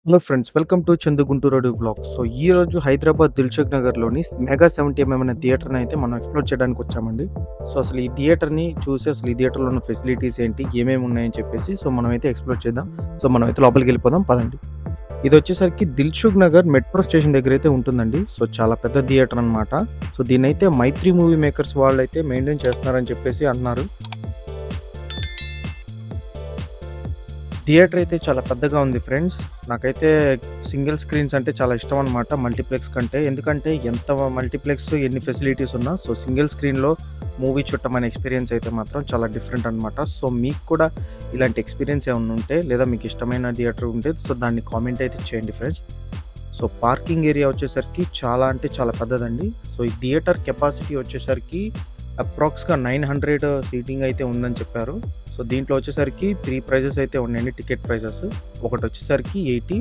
Hello friends, welcome to Chandu Guntur vlogs. So ఈ రోజు హైదరాబాద్ దిల్సుఖ్ నగర్‌లోని మెగా 70 అనే థియేటర్‌ని అయితే మనం ఎక్స్‌ప్లోర్ చేయడానికి వచ్చామండి. సో అసలు ఈ థియేటర్‌ని చూసి అసలు ఈ థియేటర్‌లో ఉన్న ఫెసిలిటీస్ ఏంటి? ఏమేమి ఉన్నాయని చెప్పేసి మనమైతే ఎక్స్‌ప్లోర్ చేద్దాం. సో మనమైతే లోపలికెళ్ళిపోదాం పదండి. ఇదొచ్చేసరికి దిల్సుఖ్ నగర్ మెట్రో స్టేషన్ దగ్గరైతే ఉంటుందండి. సో చాలా పెద్ద థియేటర్ అన్నమాట. సో దీన్నైతే మైత్రి మూవీ మేకర్స్ వాళ్ళైతే మెయింటైన్ చేస్తున్నారని చెప్పేసి అంటున్నారు. థియేటర్ అయితే చాలా పెద్దగా ఉంది ఫ్రెండ్స్. నాకైతే సింగిల్ స్క్రీన్స్ అంటే చాలా ఇష్టం అనమాట మల్టీప్లెక్స్ కంటే. ఎందుకంటే ఎంత మల్టీప్లెక్స్ ఎన్ని ఫెసిలిటీస్ ఉన్నా సో సింగిల్ స్క్రీన్‌లో మూవీ చూడటం అనే ఎక్స్‌పీరియన్స్ అయితే మాత్రం చాలా డిఫరెంట్ అనమాట. సో మీకు కూడా ఇలాంటి ఎక్స్‌పీరియన్స్ ఏమన్నా ఉంటే లేదా మీకు ఇష్టమైన థియేటర్ ఉంటే సో దాన్ని కామెంట్ అయితే చేయండి ఫ్రెండ్స్. సో పార్కింగ్ ఏరియా వచ్చేసరికి చాలా అంటే చాలా పెద్దదండి. సో ఈ థియేటర్ కెపాసిటీ వచ్చేసరికి అప్రాక్స్‌గా 900 సీటింగ్ అయితే ఉందని చెప్పారు. సో దీంట్లో వచ్చేసరికి 3 ప్రైజెస్ అయితే ఉన్నాయండి టికెట్ ప్రైజెస్. ఒకటొచ్చేసరికి 80,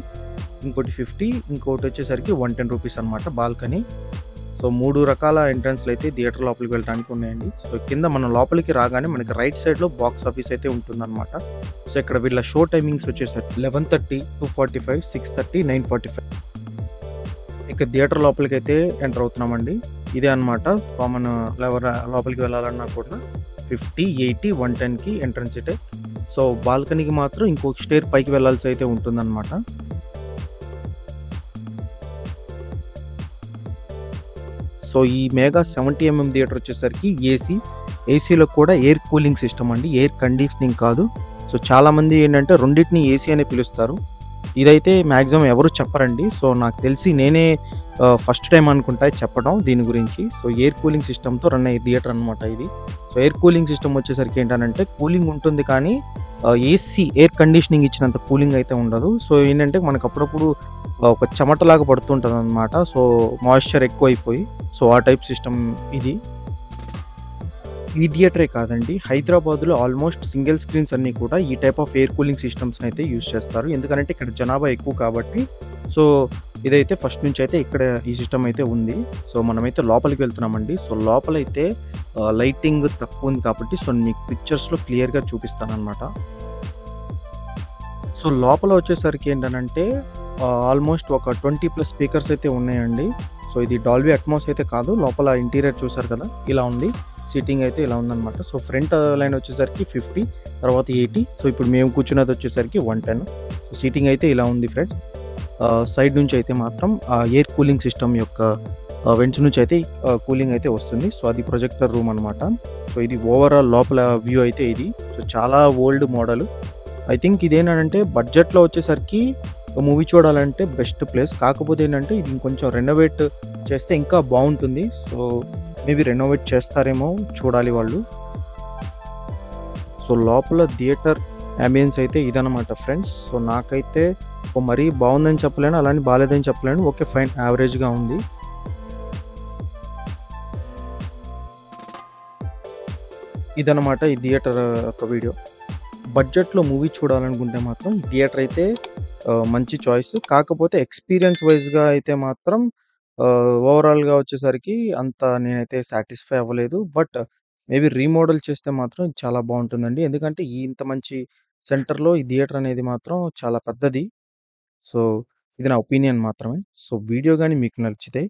ఇంకోటి 50, ఇంకోటొచ్చేసరికి 110 రూపీస్ అనమాట బాల్కనీ. సో 3 రకాల ఎంట్రన్స్‌లయితే థియేటర్ లోపలికి వెళ్ళడానికి ఉన్నాయండి. సో కింద మనం లోపలికి రాగానే మనకి రైట్ సైడ్‌లో బాక్స్ ఆఫీస్ అయితే ఉంటుందనమాట. సో ఇక్కడ వీళ్ళ షో టైమింగ్స్ వచ్చేసరికి 11:30, 2:45, 6:30, 9:45. ఇక థియేటర్ లోపలికైతే ఎంటర్ అవుతున్నామండి. ఇదే అన్నమాట కామన్ లోపలికి వెళ్ళాలన్నా కూడా 50, 80, 110కి ఎంట్రన్స్ ఇటే. సో బాల్కనీకి మాత్రం ఇంకొక స్టేర్ పైకి వెళ్ళాల్సి అయితే ఉంటుందన్నమాట. సో ఈ మెగా 70 థియేటర్ వచ్చేసరికి ఏసీలో కూడా ఎయిర్ కూలింగ్ సిస్టమ్ అండి. ఎయిర్ కండిషనింగ్ కాదు. సో చాలామంది ఏంటంటే రెండిటిని ఏసీ అనే పిలుస్తారు. ఇదైతే మాక్సిమం ఎవరు చెప్పరండి. సో నాకు తెలిసి నేనే ఫస్ట్ టైమ్ అనుకుంటా చెప్పడం దీని గురించి. సో ఎయిర్ కూలింగ్ సిస్టమ్‌తో రన్ అయ్యే థియేటర్ అనమాట ఇది. సో ఎయిర్ కూలింగ్ సిస్టమ్ వచ్చేసరికి ఏంటనంటే కూలింగ్ ఉంటుంది కానీ ఎయిర్ కండిషనింగ్ ఇచ్చినంత కూలింగ్ అయితే ఉండదు. సో ఏంటంటే మనకు అప్పుడప్పుడు ఒక చెమటలాగా పడుతుంటదనమాట. సో మాయిశ్చర్ ఎక్కువైపోయి సో ఆ టైప్ సిస్టమ్ ఇది. ఈ థియేటరే కాదండి. హైదరాబాద్‌లో ఆల్మోస్ట్ సింగిల్ స్క్రీన్స్ అన్నీ కూడా ఈ టైప్ ఆఫ్ ఎయిర్ కూలింగ్ సిస్టమ్స్‌ని అయితే యూజ్ చేస్తారు. ఎందుకనంటే ఇక్కడ జనాభా ఎక్కువ కాబట్టి. సో ఇదైతే ఫస్ట్ నుంచి అయితే ఇక్కడ ఈ సిస్టమ్ అయితే ఉంది. సో మనమైతే లోపలికి వెళ్తున్నామండి. సో లోపలైతే లైటింగ్ తక్కువ ఉంది కాబట్టి సో మీకు పిక్చర్స్‌లో క్లియర్‌గా చూపిస్తాననమాట. సో లోపల వచ్చేసరికి ఏంటనంటే ఆల్మోస్ట్ ఒక 20+ స్పీకర్స్ అయితే ఉన్నాయండి. సో ఇది డాల్బీ అట్మాస్ అయితే కాదు. లోపల ఇంటీరియర్ చూసారు కదా! ఇలా ఉంది. సీటింగ్ అయితే ఇలా ఉందనమాట. సో ఫ్రంట్ లైన్ వచ్చేసరికి 50, తర్వాత 80. సో ఇప్పుడు మేము కూర్చున్నది వచ్చేసరికి 110. సో సీటింగ్ అయితే ఇలా ఉంది ఫ్రెండ్స్. సైడ్ నుంచి అయితే మాత్రం ఎయిర్ కూలింగ్ సిస్టమ్ యొక్క వెంట్స్ నుంచి అయితే కూలింగ్ అయితే వస్తుంది. సో అది ప్రొజెక్టర్ రూమ్ అనమాట. సో ఇది ఓవరాల్ లోపల వ్యూ అయితే ఇది. సో చాలా ఓల్డ్ మోడల్. ఐ థింక్ ఇదేంటంటే బడ్జెట్‌లో వచ్చేసరికి మూవీ చూడాలంటే బెస్ట్ ప్లేస్. కాకపోతే ఏంటంటే ఇది ఇంకొంచెం రెనోవేట్ చేస్తే ఇంకా బావుంటుంది. సో మేబీ రెనోవేట్ చేస్తారేమో చూడాలి వాళ్ళు. సో లోపల థియేటర్ యాంబియన్స్ అయితే ఇదనమాట ఫ్రెండ్స్. సో నాకైతే మరీ బావుందని చెప్పలేను. అలానే బాలేదని చెప్పలేను. ఓకే ఫైన్ యావరేజ్‌గా ఉంది. ఇదనమాట ఈ థియేటర్ యొక్క వీడియో. బడ్జెట్‌లో మూవీ చూడాలనుకుంటే మాత్రం ఈ థియేటర్ అయితే మంచి చాయిస్. కాకపోతే ఎక్స్‌పీరియన్స్ వైస్‌గా అయితే మాత్రం ఓవరాల్‌గా వచ్చేసరికి అంత నేనైతే సాటిస్ఫై అవ్వలేదు. బట్ మేబీ రీమోడల్ చేస్తే మాత్రం చాలా బావుంటుందండి. ఎందుకంటే ఇంత మంచి సెంటర్‌లో ఈ థియేటర్ అనేది మాత్రం చాలా పెద్దది. సో ఇది నా ఒపీనియన్ మాత్రమే. సో వీడియో గాని మీకు నచ్చితే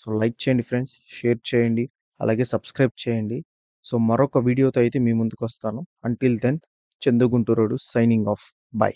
సో లైక్ చేయండి ఫ్రెండ్స్, షేర్ చేయండి, అలాగే సబ్స్క్రైబ్ చేయండి. సో మరొక వీడియోతో అయితే మీ ముందుకొస్తాను. అంటిల్ దెన్ చందు గుంటూరోడు సైనింగ్ ఆఫ్. బై.